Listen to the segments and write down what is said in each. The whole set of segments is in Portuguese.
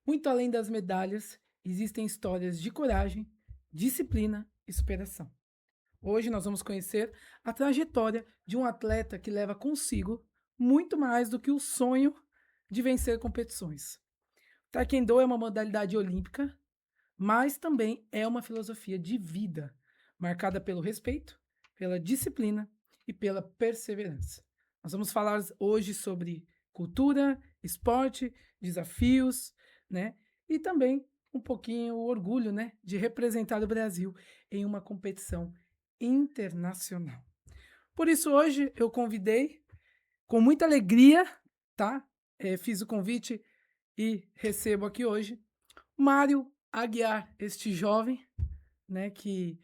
Muito além das medalhas, existem histórias de coragem, disciplina e superação. Hoje nós vamos conhecer a trajetória de um atleta que leva consigo muito mais do que o sonho de vencer competições. Taekwondo é uma modalidade olímpica, mas também é uma filosofia de vida, marcada pelo respeito, pela disciplina e pela perseverança. Nós vamos falar hoje sobre cultura, esporte, desafios, né? E também um pouquinho o orgulho, né, de representar o Brasil em uma competição internacional. Por isso hoje eu convidei com muita alegria, tá? Fiz o convite e recebo aqui hoje Mário Aguiar, este jovem, né, que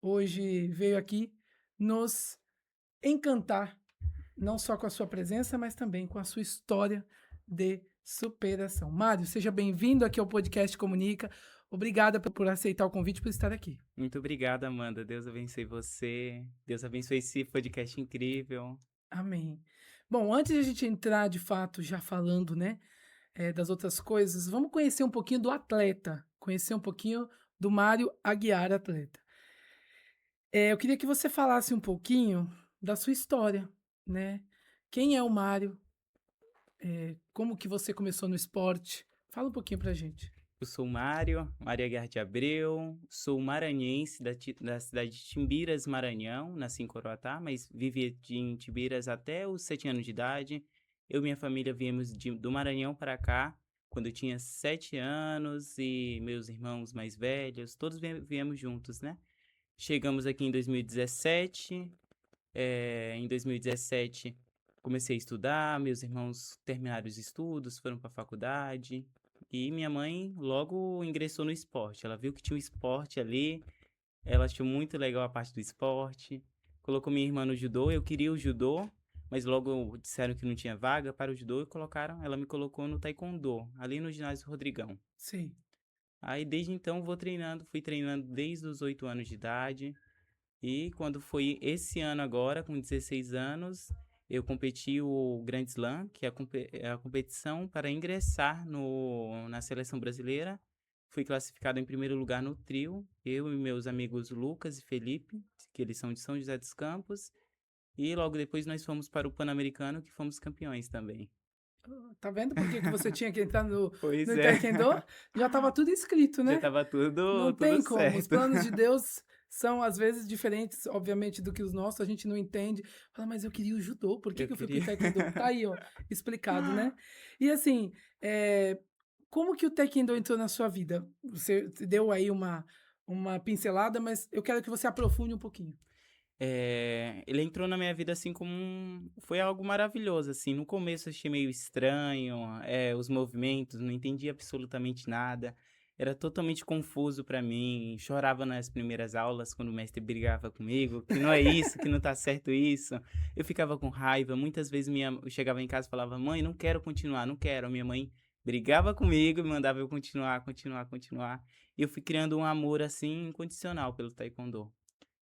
hoje veio aqui nos encantar, não só com a sua presença, mas também com a sua história de superação. Mário, seja bem-vindo aqui ao podcast Comunica. Obrigada por aceitar o convite, por estar aqui. Muito obrigado, Amanda. Deus abençoe você. Deus abençoe esse podcast incrível. Amém. Bom, antes de a gente entrar de fato já falando, né, das outras coisas, vamos conhecer um pouquinho do atleta, conhecer um pouquinho do Mário Aguiar, atleta. Eu queria que você falasse um pouquinho da sua história, né? Quem é o Mário? Como que você começou no esporte? Fala um pouquinho pra gente. Eu sou o Mário, Maria Guerra de Abreu, sou maranhense da cidade de Timbiras, Maranhão. Nasci em Coroatá, mas vivi em Timbiras até os 7 anos de idade. Eu e minha família viemos do Maranhão para cá quando eu tinha 7 anos e meus irmãos mais velhos, todos viemos juntos, né? Chegamos aqui em 2017. Em 2017, comecei a estudar, meus irmãos terminaram os estudos, foram para a faculdade, e minha mãe logo ingressou no esporte. Ela viu que tinha um esporte ali, ela achou muito legal a parte do esporte, colocou minha irmã no judô. Eu queria o judô, mas logo disseram que não tinha vaga para o judô e ela me colocou no taekwondo, ali no ginásio Rodrigão. Sim. Aí desde então fui treinando desde os 8 anos de idade. E quando foi esse ano agora, com 16 anos, eu competi o Grand Slam, que é a competição para ingressar na seleção brasileira. Fui classificado em primeiro lugar no trio, eu e meus amigos Lucas e Felipe, que eles são de São José dos Campos. E logo depois nós fomos para o Pan-Americano, que fomos campeões também. Tá vendo por que que você tinha que entrar Pois no é, Taekwondo? Já estava tudo escrito, já né? estava Não tudo tem como. Os certo. planos de Deus são às vezes diferentes, obviamente, do que os nossos. A gente não entende. Fala, mas eu queria o judô. Por que Eu que eu fui pro queria. Taekwondo? Tá aí, ó, explicado, né? E assim, como que o Taekwondo entrou na sua vida? Você deu aí uma pincelada, mas eu quero que você aprofunde um pouquinho. Ele entrou na minha vida assim como foi algo maravilhoso, assim. No começo eu achei meio estranho, os movimentos, não entendi absolutamente nada. Era totalmente confuso para mim. Chorava nas primeiras aulas quando o mestre brigava comigo, que não é isso, que não tá certo isso. Eu ficava com raiva. Muitas vezes eu chegava em casa e falava: "Mãe, não quero continuar, não quero". A minha mãe brigava comigo e mandava eu continuar, continuar, continuar. E eu fui criando um amor assim incondicional pelo taekwondo.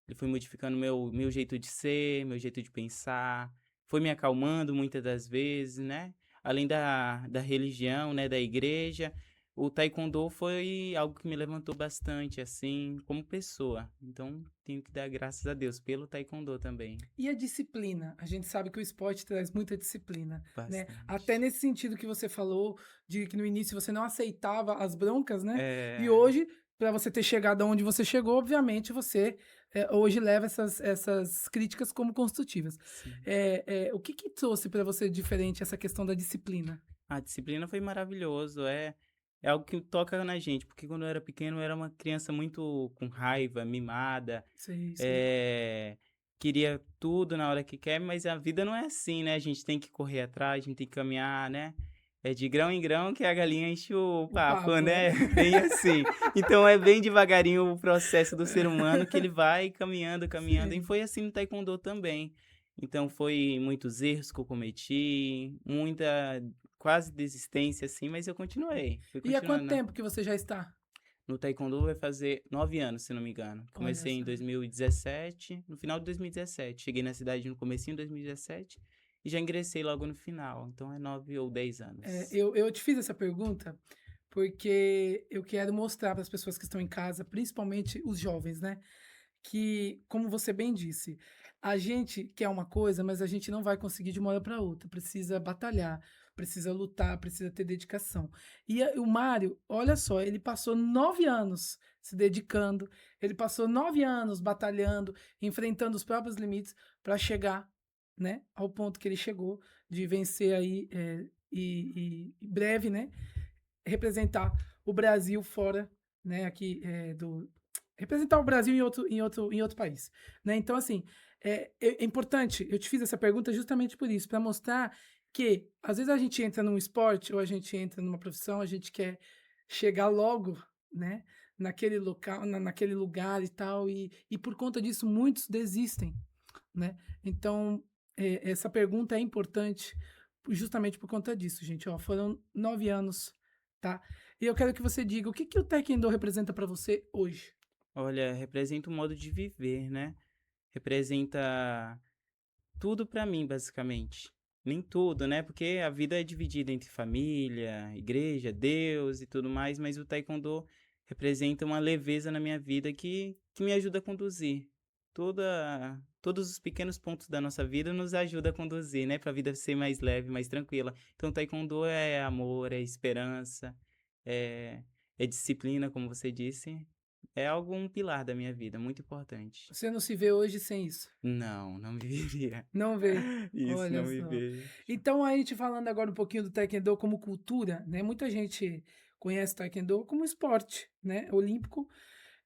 Ele foi modificando meu jeito de ser, meu jeito de pensar, foi me acalmando muitas das vezes, né. Além da religião, né, da igreja, o taekwondo foi algo que me levantou bastante, assim, como pessoa. Então, tenho que dar graças a Deus pelo taekwondo também, E a disciplina? A gente sabe que o esporte traz muita disciplina, né? Até bastante. nesse sentido que você falou, de que no início você não aceitava as broncas, né? E É, hoje, para você ter chegado aonde você chegou, obviamente você hoje leva essas críticas como construtivas. sim. O que que trouxe para você diferente essa questão da disciplina? A disciplina foi maravilhoso, é algo que toca na gente, porque quando eu era pequeno eu era uma criança muito com raiva, mimada. Sei, sei. eh, Queria tudo na hora que quer, mas a vida não é assim, né, a gente tem que correr atrás, a gente tem que caminhar, né, é de grão em grão que a galinha enche o O papo, papo, né? né, bem assim. Então é bem devagarinho o processo do ser humano que ele vai caminhando, caminhando, e Sim. foi assim no taekwondo também. Então foi muitos erros que eu cometi, muita quase desistência, assim, mas eu continuei, fui E há quanto continuando. tempo que você já está? No taekwondo vai fazer 9 anos, se não me engano. Olha Comecei em só. 2017, no final de 2017. Cheguei na cidade no comecinho de 2017 e já ingressei logo no final. Então é 9 ou 10 anos. Eu te fiz essa pergunta porque eu quero mostrar para as pessoas que estão em casa, principalmente os jovens, né, que, como você bem disse, a gente quer uma coisa, mas a gente não vai conseguir de uma hora para outra. Precisa batalhar, precisa lutar, precisa ter dedicação. O Mário, olha só, ele passou 9 anos se dedicando, ele passou 9 anos batalhando, enfrentando os próprios limites para chegar, né, ao ponto que ele chegou de vencer aí e breve, né, representar o Brasil fora, né, aqui, do representar o Brasil em outro país, né. Então, assim, é importante, eu te fiz essa pergunta justamente por isso, para mostrar que, às vezes, a gente entra num esporte ou a gente entra numa profissão, a gente quer chegar logo, né, naquele local naquele lugar e tal, e por conta disso muitos desistem, né. Então, essa pergunta é importante justamente por conta disso, gente, ó, foram 9 anos, tá. E eu quero que você diga o que que o Taekwondo representa para você hoje? Olha, representa um modo de viver, né? Representa tudo pra mim, basicamente. Nem tudo, né? Porque a vida é dividida entre família, igreja, Deus e tudo mais, mas o taekwondo representa uma leveza na minha vida que me ajuda a conduzir. Todos os pequenos pontos da nossa vida nos ajuda a conduzir, né? Para a vida ser mais leve, mais tranquila. Então, o taekwondo é amor, é esperança, é, é disciplina, como você disse. É algo, um pilar da minha vida, muito importante. Você não se vê hoje sem isso? Não, não me viria. Não vê? Isso, Olha não me só. vejo. Então, aí te falando agora um pouquinho do Taekwondo como cultura, né, muita gente conhece o Taekwondo como esporte, né, olímpico,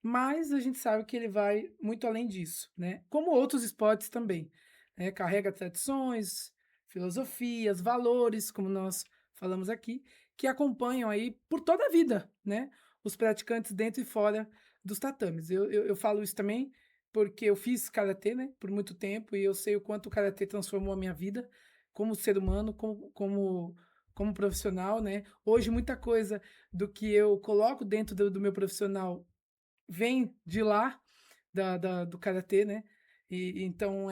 mas a gente sabe que ele vai muito além disso, né, como outros esportes também, né, carrega tradições, filosofias, valores, como nós falamos aqui, que acompanham aí por toda a vida, né, os praticantes dentro e fora dos tatames. Eu falo isso também porque eu fiz karatê, né, por muito tempo e eu sei o quanto o karatê transformou a minha vida como ser humano, como profissional, né. Hoje muita coisa do que eu coloco dentro do meu profissional vem de lá, do karatê, né. E então,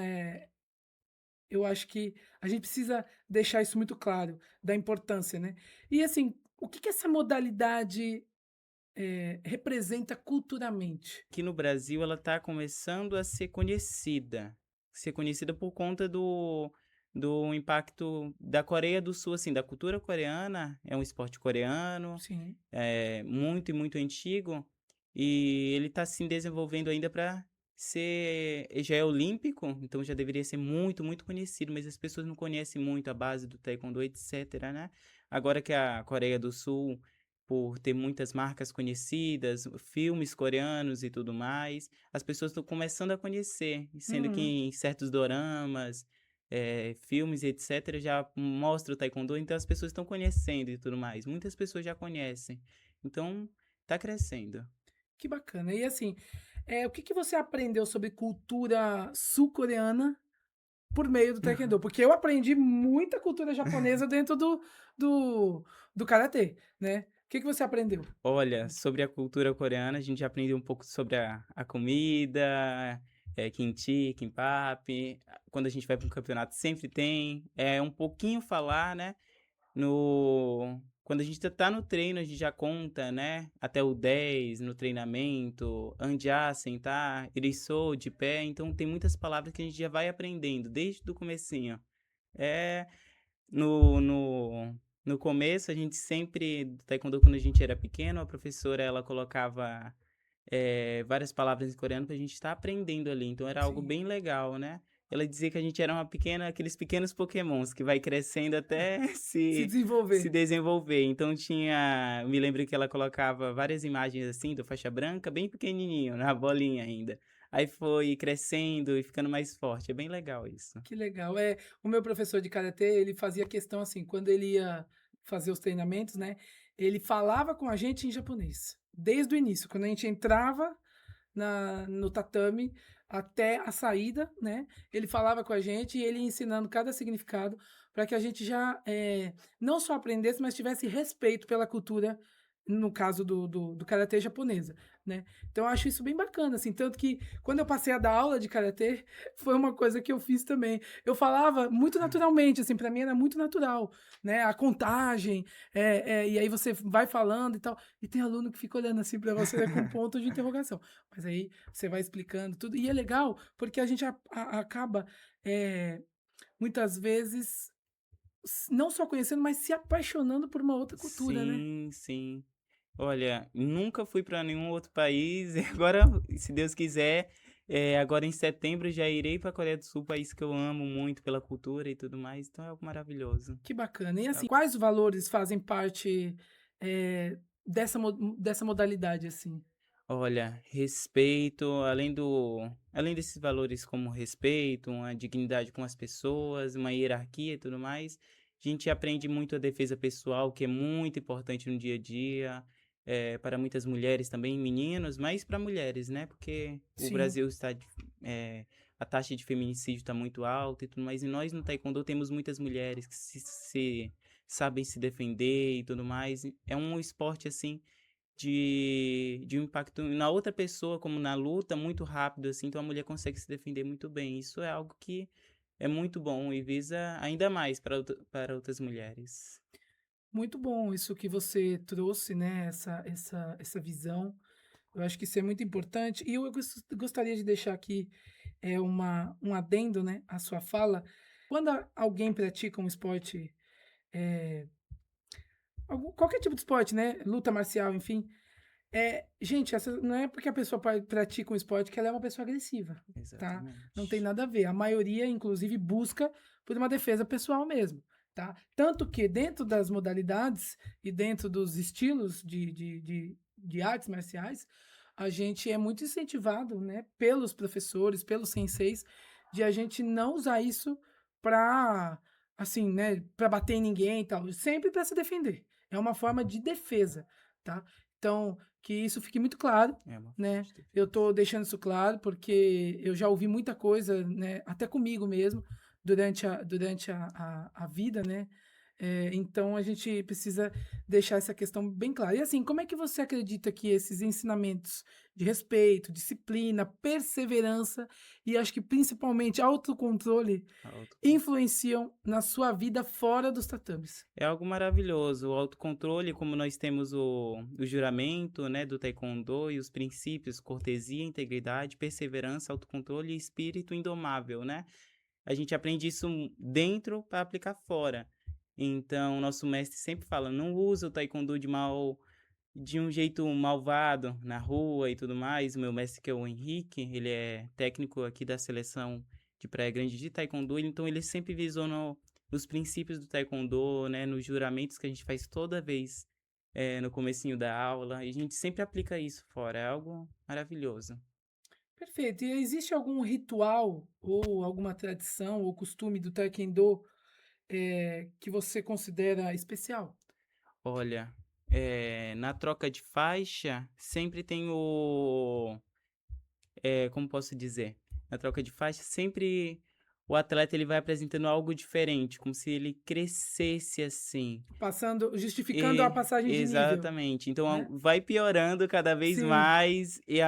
eu acho que a gente precisa deixar isso muito claro, da importância, né. E assim, o que que essa modalidade, representa culturalmente? Aqui no Brasil ela está começando a ser conhecida por conta do impacto da Coreia do Sul, assim, da cultura coreana, é um esporte coreano, Sim. é muito e muito antigo, e ele está se desenvolvendo ainda para ser já é olímpico, então já deveria ser muito, muito conhecido, mas as pessoas não conhecem muito a base do taekwondo, etcétera, né. Agora que a Coreia do Sul, por ter muitas marcas conhecidas, filmes coreanos e tudo mais, as pessoas estão começando a conhecer, sendo que Uhum. em certos doramas, filmes e etcétera, já mostra o taekwondo, então as pessoas estão conhecendo e tudo mais. Muitas pessoas já conhecem, então tá crescendo. Que bacana. E assim, o que que você aprendeu sobre cultura sul-coreana por meio do taekwondo? Porque eu aprendi muita cultura japonesa dentro do karatê, né. O que que você aprendeu? Olha, sobre a cultura coreana, a gente já aprendeu um pouco sobre a comida, kimchi, kimbap. Quando a gente vai para um campeonato sempre tem. É um pouquinho falar, né, no quando a gente tá no treino, a gente já conta, né, até o 10 no treinamento, anjar, sentar, iriçô, de pé, então tem muitas palavras que a gente já vai aprendendo desde o comecinho. É no começo, a gente sempre do taekwondo, quando a gente era pequeno, a professora ela colocava, várias palavras em coreano pra gente estar aprendendo ali, então era algo Sim, bem legal, né. Ela dizia que a gente era uma pequena aqueles pequenos pokémons que vai crescendo até se se desenvolver. desenvolver, então me lembro que ela colocava várias imagens, assim, do faixa branca bem pequenininho, na bolinha ainda. Aí foi crescendo e ficando mais forte, é bem legal isso. Que legal. O meu professor de karatê, ele fazia questão, assim, quando ele ia fazer os treinamentos, né, ele falava com a gente em japonês, desde o início, quando a gente entrava no tatame até a saída, né, ele falava com a gente e ele ia ensinando cada significado para que a gente já, não só aprendesse, mas tivesse respeito pela cultura no caso do karatê japonesa, né. Então eu acho isso bem bacana, assim, tanto que quando eu passei a dar aula de karatê, foi uma coisa que eu fiz também. Eu falava muito naturalmente, assim, para mim era muito natural, né, a contagem, e aí você vai falando e tal, e tem aluno que fica olhando assim para você, né, com ponto de interrogação. Mas aí você vai explicando tudo, e é legal, porque a gente acaba, eh, muitas vezes, não só conhecendo, mas se apaixonando por uma outra cultura, né. Sim, sim. Olha, nunca fui para nenhum outro país e agora, se Deus quiser, agora em setembro já irei para a Coreia do Sul, país que eu amo muito pela cultura e tudo mais, então é algo maravilhoso. Que bacana. E É assim, algo quais valores fazem parte, dessa modalidade, assim? olha, respeito, além desses valores como respeito, uma dignidade com as pessoas, uma hierarquia e tudo mais, a gente aprende muito a defesa pessoal, que é muito importante no dia a dia, para muitas mulheres também, meninos, mas para mulheres, né? Porque o Sim, Brasil eh, a taxa de feminicídio está muito alta e tudo mais, e nós no taekwondo temos muitas mulheres que sabem se defender e tudo mais. E é um esporte assim de um impacto na outra pessoa, como na luta, muito rápido, assim, então a mulher consegue se defender muito bem. Isso é algo que é muito bom e visa ainda mais para outras mulheres. muito bom isso que você trouxe, né, essa visão. Eu acho que isso é muito importante. E eu gostaria de deixar aqui, um adendo, né, à sua fala. Quando alguém pratica um esporte, eh, qualquer tipo de esporte, né, luta marcial, enfim. Gente, essa não é porque a pessoa pratica um esporte que ela é uma pessoa agressiva, tá? Não tem Exatamente. nada a ver. A maioria, inclusive, busca por uma defesa pessoal mesmo, tá? Tanto que dentro das modalidades e dentro dos estilos de artes marciais, a gente é muito incentivado, né, pelos professores, pelos senseis, de a gente não usar isso para, assim, né, para bater em ninguém e tal, sempre para se defender. É uma forma de defesa, tá? Então, que isso fique muito claro, É uma forma né. de Eu defesa. tô deixando isso claro, porque eu já ouvi muita coisa, né, até comigo mesmo, durante a vida, né. Então a gente precisa deixar essa questão bem clara. E assim, como é que você acredita que esses ensinamentos de respeito, disciplina, perseverança e acho que principalmente autocontrole Autocontrole. influenciam na sua vida fora dos tatames? É algo maravilhoso, o autocontrole, como nós temos o juramento, né, do taekwondo e os princípios, cortesia, integridade, perseverança, autocontrole e espírito indomável, né? A gente aprende isso dentro para aplicar fora. Então, nosso mestre sempre fala: não usa o taekwondo de um jeito malvado na rua e tudo mais. O meu mestre, que é o Henrique, ele é técnico aqui da seleção de Praia Grande de taekwondo, então ele sempre visou nos princípios do taekwondo, né, nos juramentos que a gente faz toda vez no comecinho da aula, e a gente sempre aplica isso fora, é algo maravilhoso. Perfeito. E existe algum ritual ou alguma tradição ou costume do taekwondo, que você considera especial? Olha, na troca de faixa, sempre tem como posso dizer? Na troca de faixa, sempre o atleta ele vai apresentando algo diferente, como se ele crescesse assim. Justificando a passagem de nível, Exatamente. Então né? vai piorando cada vez Sim. mais e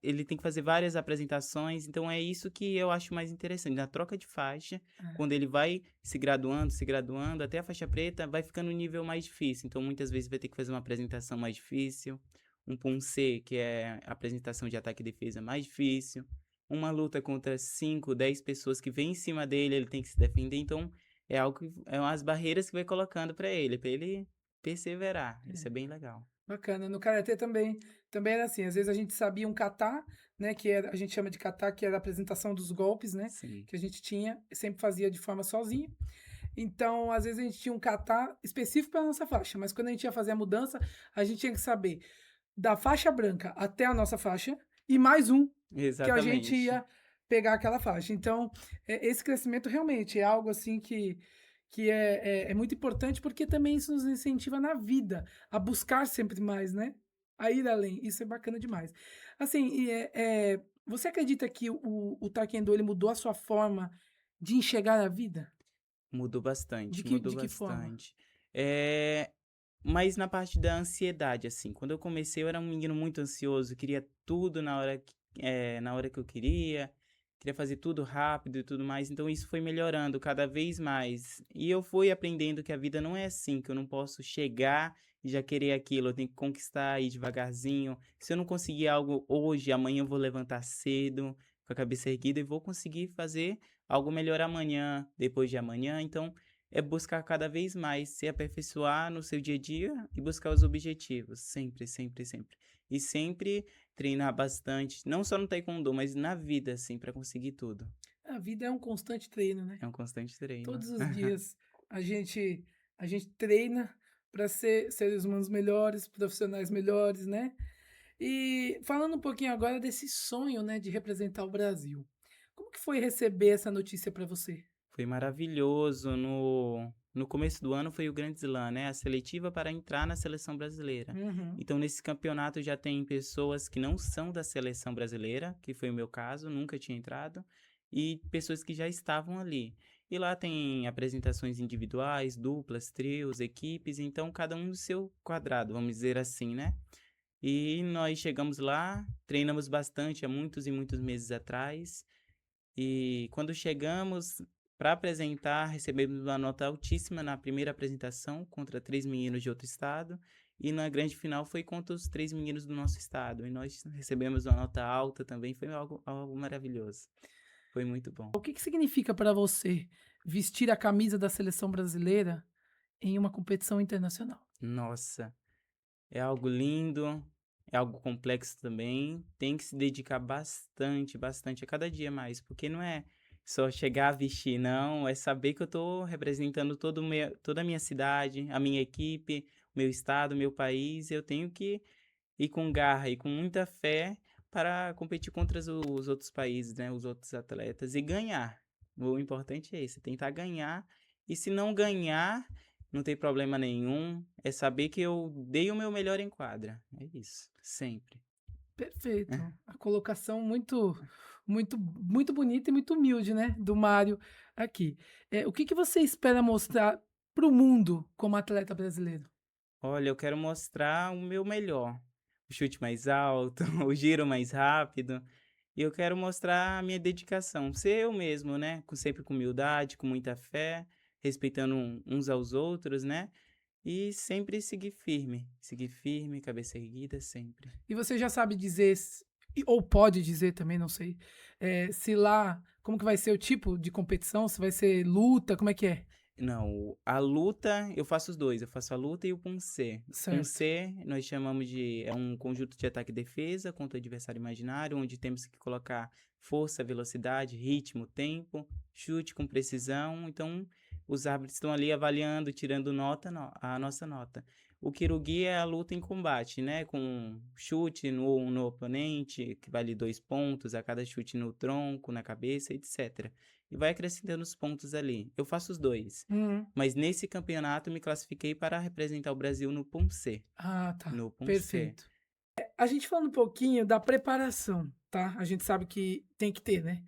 ele tem que fazer várias apresentações, então é isso que eu acho mais interessante. Na troca de faixa, É. quando ele vai se graduando, até a faixa preta, vai ficando um nível mais difícil. Então muitas vezes vai ter que fazer uma apresentação mais difícil, um Pum-C, que é a apresentação de ataque e defesa mais difícil, uma luta contra 5, 10 pessoas que vêm em cima dele, ele tem que se defender. Então é algo que é umas barreiras que vai colocando para ele perseverar, isso é bem legal. Bacana. No karatê também era assim, às vezes a gente sabia um kata, né, que era a gente chama de kata, que era a apresentação dos golpes, né, Sim, que a gente tinha, sempre fazia de forma sozinho. Então, às vezes a gente tinha um kata específico para nossa faixa, mas quando a gente ia fazer a mudança, a gente tinha que saber da faixa branca até a nossa faixa e mais um que a gente exatamente. ia pegar aquela faixa. Então, esse crescimento realmente é algo assim que é muito importante, porque também isso nos incentiva na vida a buscar sempre mais, né? A ir além. Isso é bacana demais. Assim, você acredita que o Taekwondo ele mudou a sua forma de enxergar a vida? Mudou De bastante, que, mudou de que forma? bastante. Eh Mas na parte da ansiedade, assim, quando eu comecei eu era um menino muito ansioso, queria tudo na hora que eu queria fazer tudo rápido e tudo mais, então isso foi melhorando cada vez mais. E eu fui aprendendo que a vida não é assim, que eu não posso chegar e já querer aquilo, eu tenho que conquistar aí devagarzinho. Se eu não conseguir algo hoje, amanhã eu vou levantar cedo, com a cabeça erguida e vou conseguir fazer algo melhor amanhã, depois de amanhã, então é buscar cada vez mais se aperfeiçoar no seu dia a dia e buscar os objetivos, sempre, sempre, sempre. E sempre treinar bastante, não só no taekwondo, mas na vida, assim, para conseguir tudo. A vida é um constante treino, né? É um constante treino. Todos os dias a gente a gente treina para ser seres humanos melhores, profissionais melhores, né? E falando um pouquinho agora desse sonho, né, de representar o Brasil. Como que foi receber essa notícia para você? Foi maravilhoso. No começo do ano foi o Grande Slam, né? A seletiva para entrar na seleção brasileira. Uhum. Então, nesse campeonato já tem pessoas que não são da seleção brasileira, que foi o meu caso, nunca tinha entrado, e pessoas que já estavam ali. E lá tem apresentações individuais, duplas, trios, equipes, então cada um no seu quadrado, vamos dizer assim, né? E nós chegamos lá, treinamos bastante há muitos e muitos meses atrás. E quando chegamos para apresentar, recebemos uma nota altíssima na primeira apresentação contra 3 meninos de outro estado, e na grande final foi contra os 3 meninos do nosso estado, e nós recebemos uma nota alta também, foi algo maravilhoso. Foi muito bom. O que que significa para você vestir a camisa da seleção brasileira em uma competição internacional? Nossa, é algo lindo, é algo complexo também, tem que se dedicar bastante, bastante, a cada dia mais, porque não é só chegar a vestir, não, é saber que eu estou representando toda a minha cidade, a minha equipe, o meu estado, o meu país, eu tenho que ir com garra e com muita fé para competir contra os outros países, né, os outros atletas e ganhar. O importante é esse, tentar ganhar. E se não ganhar, não tem problema nenhum. É saber que eu dei o meu melhor em quadra. É isso, sempre. Perfeito. A colocação muito bonita e muito humilde, né, do Mário aqui. O que que você espera mostrar para o mundo como atleta brasileiro? Olha, eu quero mostrar o meu melhor. O chute mais alto, o giro mais rápido. E eu quero mostrar a minha dedicação, ser eu mesmo, né? Sempre com humildade, com muita fé, respeitando uns aos outros, né? E sempre seguir firme, cabeça erguida, sempre. E você já sabe dizer ou pode dizer também, não sei, se lá como que vai ser o tipo de competição, se vai ser luta, como é que é? Não, a luta, eu faço os dois, eu faço a luta e o Punce. Certo. Punce, nós chamamos de, é um conjunto de ataque e defesa contra o adversário imaginário, onde temos que colocar força, velocidade, ritmo, tempo, chute com precisão. Então, os árbitros estão ali avaliando, tirando nota, a nossa nota. O Kirugi é a luta em combate, né? Com chute no oponente, que vale 2 pontos, a cada chute no tronco, na cabeça, etc. E vai acrescentando os pontos ali. Eu faço os dois. Uhum. Mas nesse campeonato me classifiquei para representar o Brasil no Punce. Ah, tá. No Punce. Perfeito. A gente falando um pouquinho da preparação, tá? A gente sabe que tem que ter, né?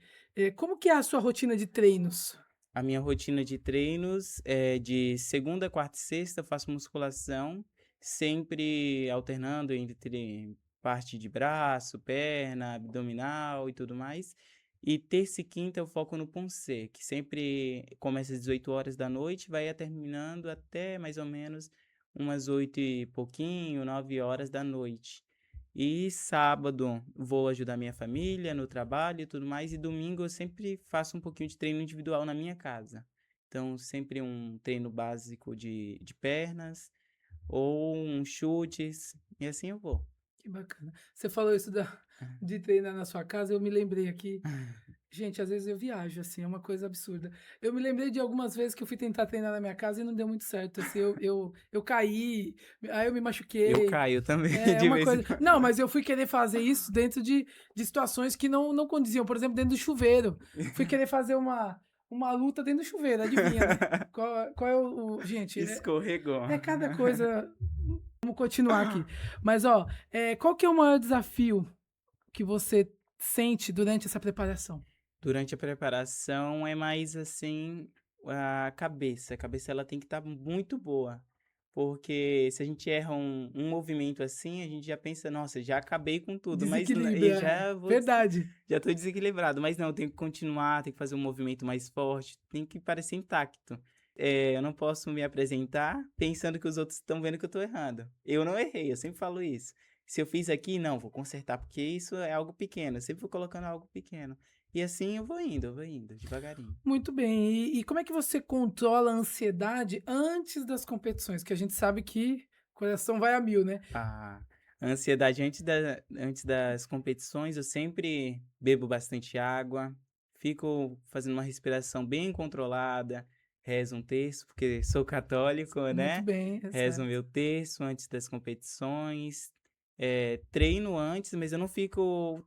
Como que é a sua rotina de treinos? A minha rotina de treinos é de segunda, quarta e sexta, eu faço musculação, sempre alternando entre parte de braço, perna, abdominal e tudo mais. E terça e quinta eu foco no Punce, que sempre começa às 18 horas da noite, vai terminando até mais ou menos umas 8 e pouquinho, 9 horas da noite. E sábado vou ajudar minha família no trabalho e tudo mais. E domingo eu sempre faço um pouquinho de treino individual na minha casa. Então, sempre um treino básico de pernas ou um chutes. E assim eu vou. Que bacana. Você falou isso de treinar na sua casa, eu me lembrei aqui. Gente, às vezes eu viajo, assim, é uma coisa absurda. Eu me lembrei de algumas vezes que eu fui tentar treinar na minha casa e não deu muito certo. Assim, eu caí, aí eu me Eu machuquei. caio também É de uma vez em coisa. quando. Não, mas eu fui querer fazer isso dentro de situações que não condiziam. Por exemplo, dentro do chuveiro. Fui querer fazer uma luta dentro do chuveiro, adivinha, né? Qual é Gente, Escorregou. é cada coisa. Vamos continuar aqui. Mas, ó, qual que é o maior desafio que você sente durante essa preparação? Durante a preparação é mais assim a cabeça. A cabeça ela tem que estar muito boa. Porque se a gente erra um movimento assim, a gente já pensa: "Nossa, já acabei com tudo", mas n e Desequilíbrio, é. já vou des Verdade. já tô desequilibrado, mas não, eu tenho que continuar, tenho que fazer um movimento mais forte, tem que parecer intacto. Eu não posso me apresentar pensando que os outros estão vendo que eu tô errando. Eu não errei, eu sempre falo isso. Se eu fiz aqui, não, vou consertar, porque isso é algo pequeno, eu sempre vou colocando algo pequeno. E assim eu vou indo, devagarinho. Muito bem. E como é que você controla a ansiedade antes das competições? Que a gente sabe que o coração vai a mil, né? A ansiedade antes das competições, eu sempre bebo bastante água, fico fazendo uma respiração bem controlada, rezo um terço, porque sou católico, Muito né, bem, é rezo o certo. meu terço antes das competições, treino antes, mas eu não fico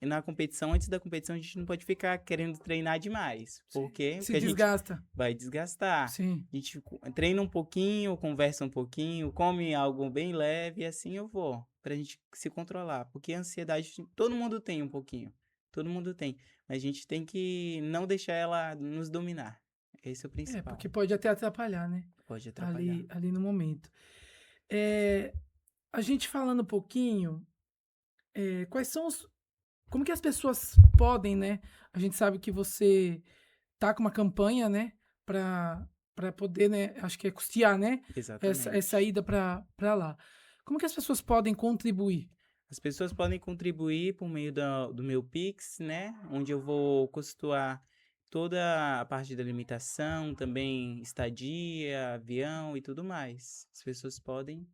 na competição. Antes da competição, a gente não pode ficar querendo treinar demais. Sim. Por quê? Se Porque a gente desgasta. vai desgastar. Sim. A gente treina um pouquinho, conversa um pouquinho, come algo bem leve e assim eu vou, pra gente se controlar. Porque a ansiedade todo mundo tem um pouquinho, todo mundo tem, mas a gente tem que não deixar ela nos dominar. Esse é o É, principal. porque pode até atrapalhar, né? Pode atrapalhar. Ali no momento. Eh, a gente falando um pouquinho, quais são os como que as pessoas podem, né, a gente sabe que você tá com uma campanha, né, para poder, né, acho que é custear, né, essa Exatamente. ida para lá. Como que as pessoas podem contribuir? As pessoas podem contribuir por meio do meu Pix, né? Onde eu vou custear toda a parte da alimentação, também estadia, avião e tudo mais. As pessoas podem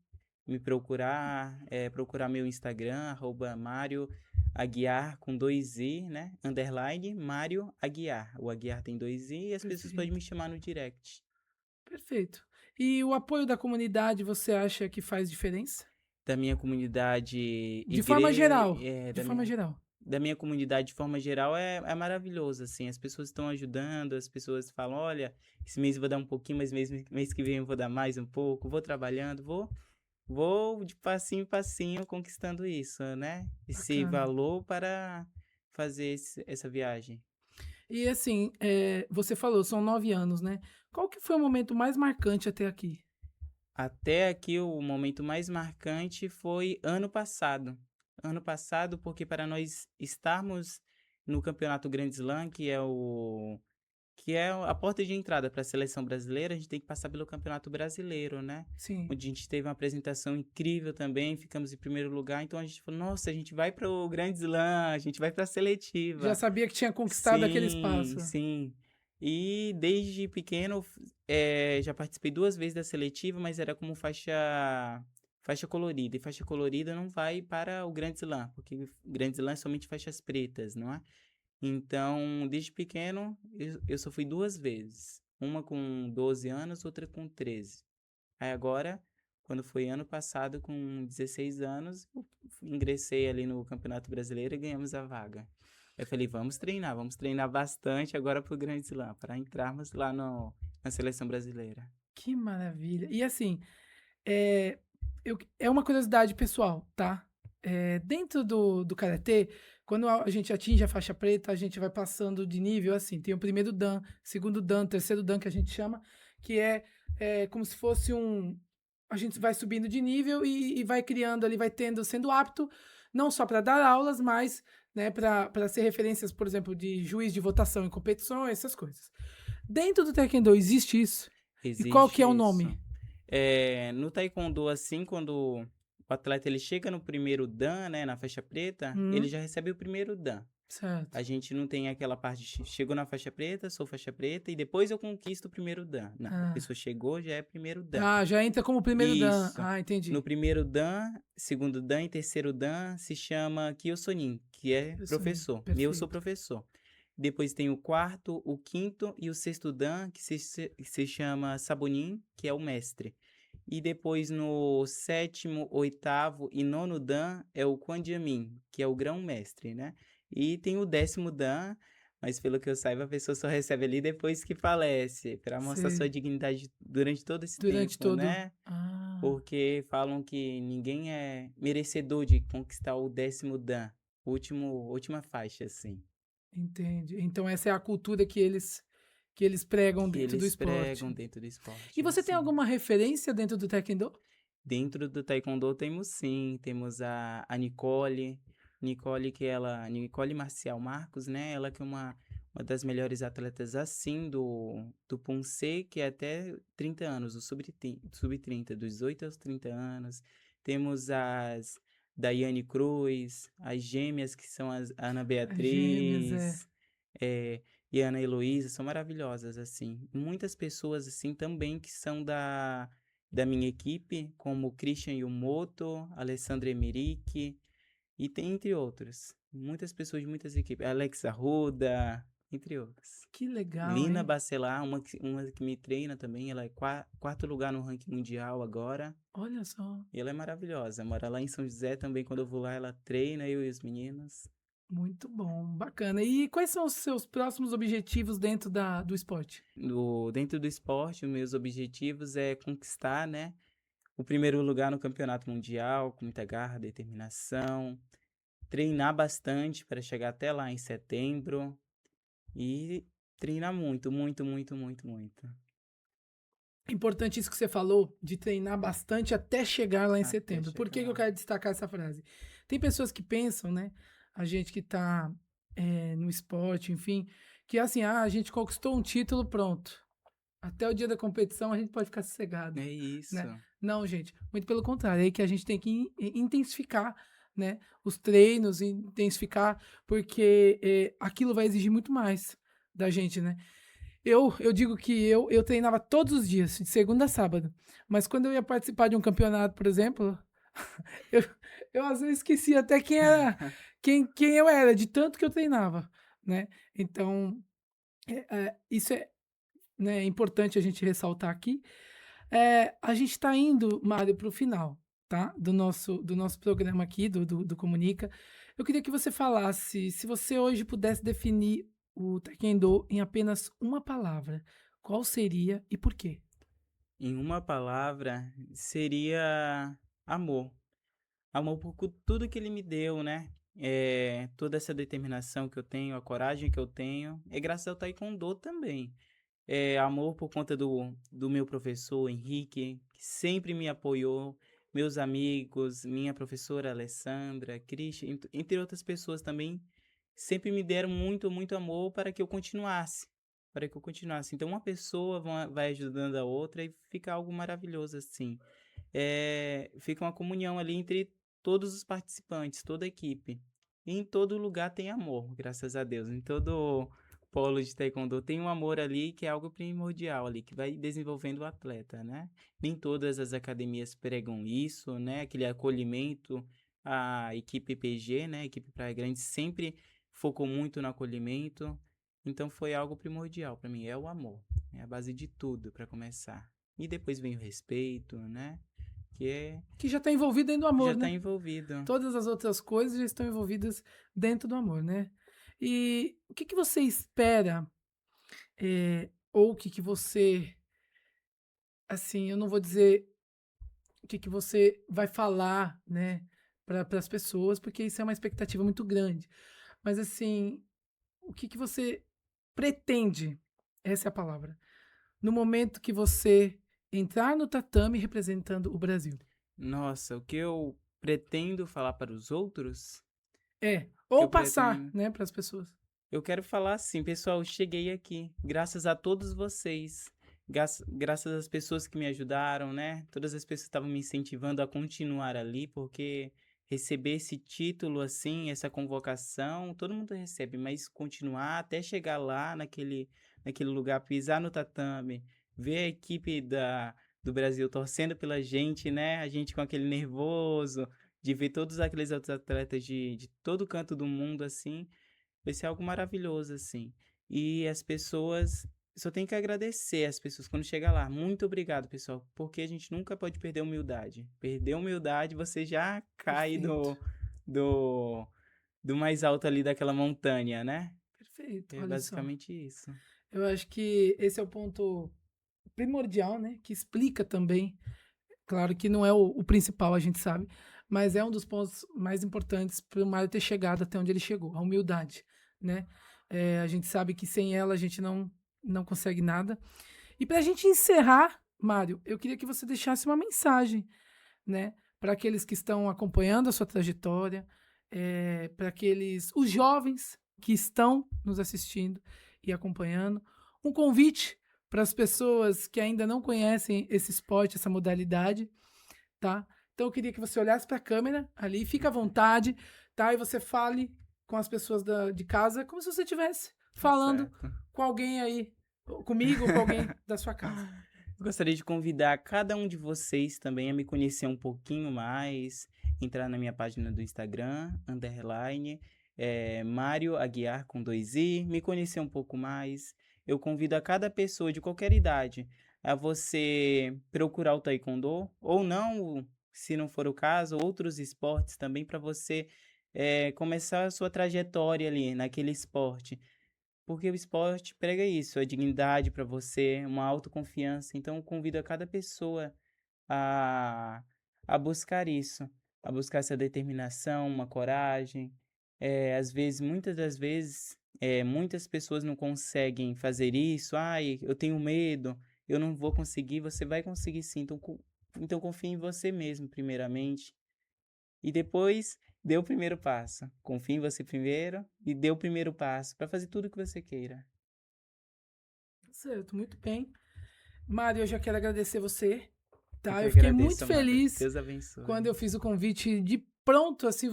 me procurar, procurar meu Instagram, Mário Aguiar com dois I, né? Underline Mário Aguiar. O Aguiar tem dois I e as pessoas podem Perfeito, me chamar no direct. perfeito. E o apoio da comunidade você acha que faz diferença? Da minha comunidade De forma geral, de da forma geral. minha comunidade de forma geral é maravilhoso, assim, as pessoas estão ajudando, as pessoas falam: "Olha, esse mês eu vou dar um pouquinho, mas mês que vem eu vou dar mais um pouco", vou trabalhando, vou de passinho em passinho conquistando isso, né, esse Bacana. valor para fazer essa viagem. E assim, você falou, são 9 anos, né. Qual que foi o momento mais marcante até aqui? Até aqui o momento mais marcante foi ano passado. Ano passado, porque para nós estarmos no Campeonato Grand Slam, que é a porta de entrada para a seleção brasileira, a gente tem que passar pelo Campeonato Brasileiro, né? Sim, Onde a gente teve uma apresentação incrível também, ficamos em primeiro lugar, então a gente falou: "Nossa, a gente vai para o Grand Slam, a gente vai para a já seletiva". sabia que tinha conquistado aquele Sim, espaço. sim. E desde pequeno, já participei 2 vezes da seletiva, mas era como faixa colorida, e faixa colorida não vai para o Grand Slam, porque o Grand Slam é somente faixas pretas, não é? Então, desde pequeno, eu só fui 2 vezes, uma com 12 anos, outra com 13. Aí agora, quando foi ano passado com 16 anos, eu ingressei ali no Campeonato Brasileiro e ganhamos a vaga. Eu falei: vamos treinar bastante agora para o Grande Slam, para entrarmos lá no na seleção brasileira". Que maravilha. E assim, é é uma curiosidade pessoal, tá. Dentro do karatê, quando a gente atinge a faixa preta, a gente vai passando de nível, assim, tem o primeiro dan, segundo dan, terceiro dan que a gente chama, que é como se fosse a gente vai subindo de nível e vai criando ali, vai tendo sendo apto, não só para dar aulas, mas, né, para ser referências, por exemplo, de juiz de votação em competições, essas coisas. Dentro do taekwondo existe isso? E qual que Existe é o isso. nome? No taekwondo, assim, quando o atleta ele chega no primeiro dan, né, na faixa preta, ele Hum, já recebe o primeiro dan. certo. A gente não tem aquela parte de chegou na faixa preta, sou faixa preta e depois eu conquisto o primeiro dan. Não, a Ah. pessoa chegou, já é primeiro dan. Ah, já entra como primeiro dan. Isso. Ah, No entendi. primeiro dan, segundo dan e terceiro dan se chama Kyosonin, que é Professor, professor. Eu sou perfeito. professor. Depois tem o quarto, o quinto e o sexto dan, que se chama Sabonin, que é o mestre. E depois no sétimo, oitavo e nono dan é o Quandiamin, que é o grão-mestre, né? E tem o décimo dan, mas pelo que eu saiba, a pessoa só recebe ali depois que falece, para mostrar sua Sei. dignidade durante todo esse Durante tempo, todo né? ah, Porque falam que ninguém é merecedor de conquistar o décimo dan, última faixa, assim. entendi. Então essa é a cultura que eles que eles pregam que dentro do eles esporte. pregam dentro do E esporte, você tem assim. alguma referência dentro do Taekwondo? Dentro do taekwondo temos sim, temos a Nicole, Nicole que ela Nicole Marcial Marcos, né, ela que é uma das melhores atletas, assim, do Poncê, que é até 30 anos, o sub-30, dos 8 aos 30 anos. Temos as Daiane Cruz, as gêmeas que são as Ana As gêmeas, Beatriz, e Ana Heloísa, são maravilhosas, assim. Muitas pessoas, assim, também que são da minha equipe, como o Christian Yumoto, Alessandro Emerick, e tem entre outros. Muitas pessoas de muitas equipes. Alex Arruda, entre outros. Que legal, Lina hein? Bacelar, uma que me treina também, ela é quarto lugar no ranking mundial agora. Olha só, E ela é maravilhosa. Mora lá em São José também. Quando eu vou lá, ela treina, eu e os meninos. muito bom, bacana. E quais são os seus próximos objetivos dentro do esporte? Dentro do esporte, os meus objetivos é conquistar, né, o primeiro lugar no campeonato mundial, com muita garra, determinação. Treinar bastante para chegar até lá em setembro. E treinar muito, muito, muito, muito, muito. Importante isso que você falou, de treinar bastante até chegar lá em Até setembro. Por chegar que que eu lá. quero destacar essa frase? Tem pessoas que pensam, né? A gente que tá no esporte, enfim, que é assim, a gente conquistou um título, pronto. Até o dia da competição a gente pode ficar sossegado, É isso. né? Não, gente, muito pelo contrário, é aí que a gente tem que intensificar, né? Os treinos, intensificar, porque aquilo vai exigir muito mais da gente, né? Eu digo que eu treinava todos os dias, de segunda a sábado. Mas quando eu ia participar de um campeonato, por exemplo, eu, eu às vezes esquecia até quem eu era, de tanto que eu treinava, né? Então, isso é, né, importante a gente ressaltar aqui. A gente está indo, Mário, para o final, tá? Do nosso programa aqui, do Comunica. Eu queria que você falasse, se você hoje pudesse definir o Taekwondo em apenas uma palavra, qual seria e por quê? Em uma palavra, seria amor. Amor por tudo que ele me deu, né? Toda essa determinação que eu tenho, a coragem que eu tenho, é graças ao Taekwondo também. Amor por conta do meu professor Henrique, que sempre me apoiou, meus amigos, minha professora Alessandra, Christian, entre outras pessoas também, sempre me deram muito, muito amor para que eu continuasse. Para que eu continuasse. Então, uma pessoa vai ajudando a outra e fica algo maravilhoso assim. Fica uma comunhão ali entre todos os participantes, toda a equipe. E em todo lugar tem amor, graças a Deus. Em todo polo de taekwondo tem um amor ali que é algo primordial ali, que vai desenvolvendo o atleta, né? Nem todas as academias pregam isso, né? Aquele acolhimento, a equipe PG, né? A equipe Praia Grande sempre focou muito no acolhimento. Então foi algo primordial para mim, é o amor, é a base de tudo para começar. E depois vem o respeito, né? Que já está envolvido dentro do Que já amor, está né? envolvido. Todas as outras coisas já estão envolvidas dentro do amor, né? E o que que você espera, ou o que que você, assim, eu não vou dizer o que que você vai falar, né, para as pessoas, porque isso é uma expectativa muito grande. Mas assim, o que que você pretende, essa é a palavra, no momento que você entrar no tatame representando o Brasil? Nossa, o que eu pretendo falar para os outros? O que Ou eu passar, pretendo. né, para as pessoas. Eu quero falar assim, pessoal, cheguei aqui, graças a todos vocês, graças às pessoas que me ajudaram, né? Todas as pessoas que estavam me incentivando a continuar ali, porque receber esse título assim, essa convocação, todo mundo recebe, mas continuar até chegar lá naquele lugar, pisar no tatame, ver a equipe do Brasil torcendo pela gente, né? A gente com aquele nervoso, de ver todos aqueles outros atletas de todo canto do mundo assim. Vai ser algo maravilhoso, assim. E as pessoas. Só tem que agradecer as pessoas quando chega lá. Muito obrigado, pessoal. Porque a gente nunca pode perder a humildade. Perder a humildade, você já cai Perfeito, do, do mais alto ali daquela montanha, né? perfeito, É olha só. basicamente isso. Eu acho que esse é o ponto primordial, né, que explica também, claro que não é o principal, a gente sabe, mas é um dos pontos mais importantes para o Mário ter chegado até onde ele chegou, a humildade, né? A gente sabe que sem ela a gente não consegue nada. E para a gente encerrar, Mário, eu queria que você deixasse uma mensagem, né, para aqueles que estão acompanhando a sua trajetória, para os jovens que estão nos assistindo e acompanhando, um convite para as pessoas que ainda não conhecem esse esporte, essa modalidade, tá? Então eu queria que você olhasse para a câmera ali, fica à vontade, tá? E você fale com as pessoas de casa como se você estivesse falando Certo. com alguém aí, comigo ou com alguém da sua casa. Gostaria de convidar cada um de vocês também a me conhecer um pouquinho mais, entrar na minha página do Instagram, Mário Aguiar com 2i, me conhecer um pouco mais. Eu convido a cada pessoa de qualquer idade a você procurar o Taekwondo, ou não, se não for o caso, outros esportes também, para você começar a sua trajetória ali naquele esporte. Porque o esporte prega isso, a dignidade para você, uma autoconfiança. Então, eu convido a cada pessoa a, a buscar isso, a buscar essa determinação, uma coragem. Muitas das vezes, muitas pessoas não conseguem fazer isso. Ai, eu tenho medo, eu não vou conseguir. Você vai conseguir sim. Então confie em você mesmo, primeiramente. E depois, dê o primeiro passo. Confie em você primeiro e dê o primeiro passo para fazer tudo o que você queira. Certo, muito bem. Mário, eu já quero agradecer você, tá? Eu Eu que fiquei muito agradeço, Amanda. feliz Deus abençoe. quando eu fiz o convite de pronto, assim,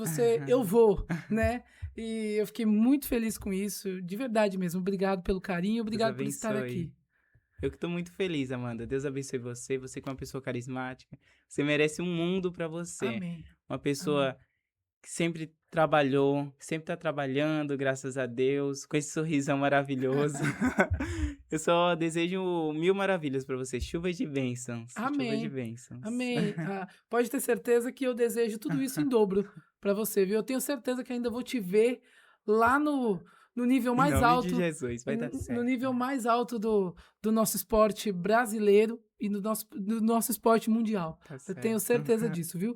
eu vou, né? E eu fiquei muito feliz com isso, de verdade mesmo. Obrigado pelo carinho, obrigado por estar abençoe. aqui. Eu que estou muito feliz, Amanda. Deus abençoe você. Você que é uma pessoa carismática. Você merece um mundo para você. Amém. Uma pessoa que sempre trabalhou, sempre está trabalhando, graças a Deus, com esse sorrisão maravilhoso. Eu só desejo 1000 maravilhas para você. Chuva de bênçãos. Chuva de Amém. bênçãos. Amém. Pode ter certeza que eu desejo tudo isso em dobro para você, viu? Eu tenho certeza que ainda vou te ver lá no nível mais Em nome alto. de Jesus, vai dar No certo. nível mais alto do nosso esporte brasileiro e do nosso esporte mundial. Tá Eu certo. tenho certeza disso, viu?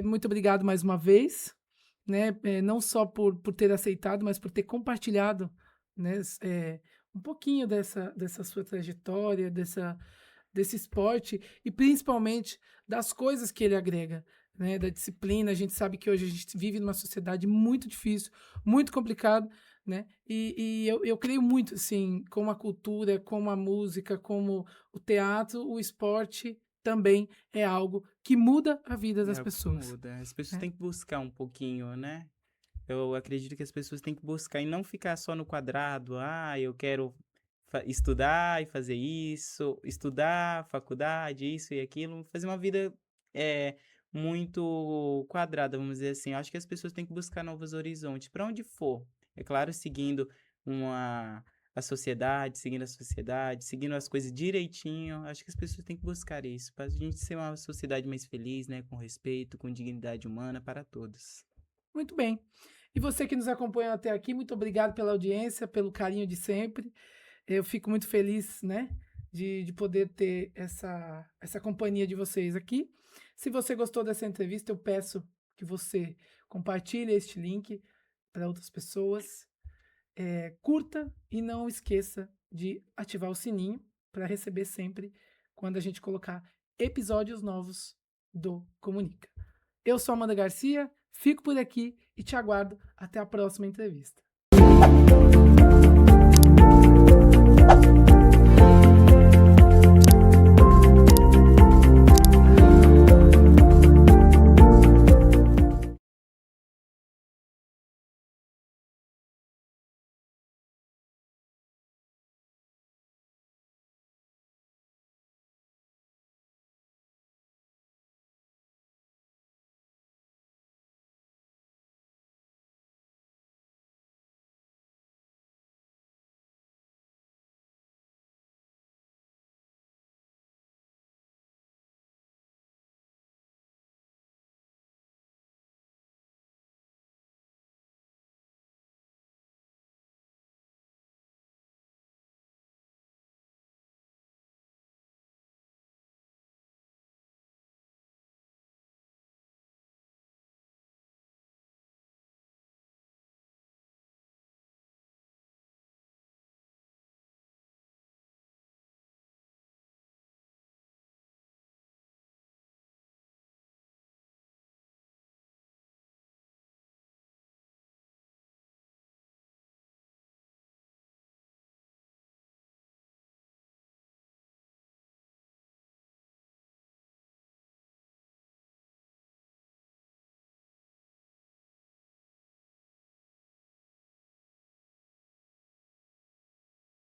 Muito obrigado mais uma vez, né? Não só por ter aceitado, mas por ter compartilhado, né? Um pouquinho dessa sua trajetória, desse esporte e principalmente das coisas que ele agrega, né? Da disciplina. A gente sabe que hoje a gente vive numa sociedade muito difícil, muito complicado, né? E eu creio muito, assim, como a cultura, como a música, como o teatro, o esporte também é algo que muda a vida das algo que pessoas. muda. As pessoas né? têm que buscar um pouquinho, né? Eu acredito que as pessoas têm que buscar e não ficar só no quadrado. Ah, eu quero estudar e fazer isso, estudar, faculdade, isso e aquilo. Fazer uma vida muito quadrada, vamos dizer assim. Eu acho que as pessoas têm que buscar novos horizontes, para onde for. É claro, seguindo a sociedade, seguindo as coisas direitinho. Acho que as pessoas têm que buscar isso, para a gente ser uma sociedade mais feliz, né? Com respeito, com dignidade humana para todos. Muito bem. E você que nos acompanhou até aqui, muito obrigado pela audiência, pelo carinho de sempre. Eu fico muito feliz, né, de poder ter essa companhia de vocês aqui. Se você gostou dessa entrevista, eu peço que você compartilhe este link para outras pessoas. Curta e não esqueça de ativar o sininho para receber sempre quando a gente colocar episódios novos do Comunica. Eu sou Amanda Garcia, fico por aqui e te aguardo até a próxima entrevista.